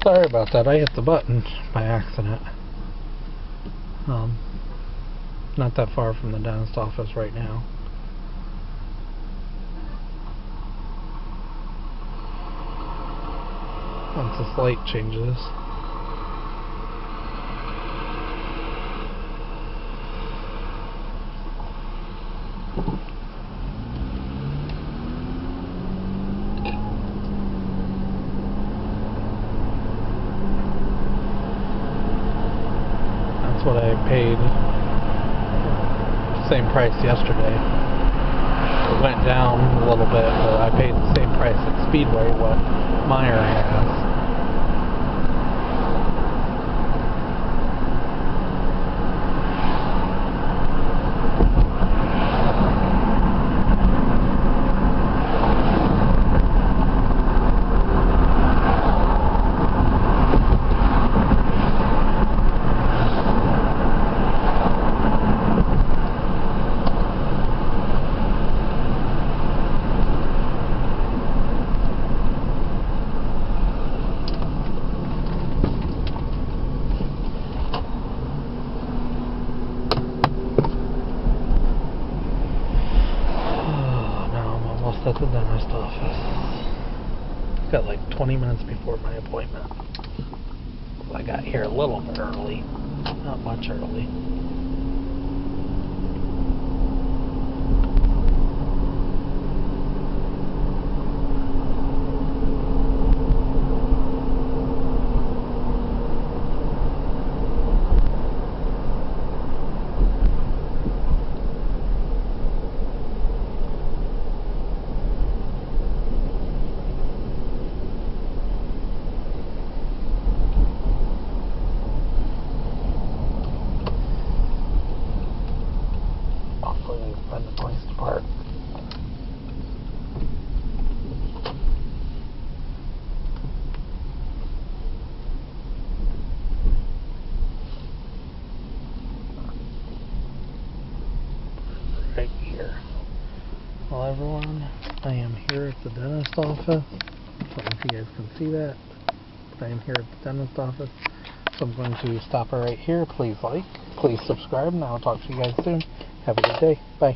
Sorry about that, I hit the button by accident. Not that far from the dentist office right now. Once this light changes. That's what I paid. Same price yesterday. It went down a little bit, but I paid the same price at Speedway what Meyer has. At the dentist office. Got like 20 minutes before my appointment. I got here a little bit early, not much early. Find a place to park. Right here. Well, everyone, I am here at the dentist office. I don't know if you guys can see that, but I am here at the dentist office. So I'm going to stop it right here. Please like, please subscribe, and I'll talk to you guys soon. Have a good day. Bye.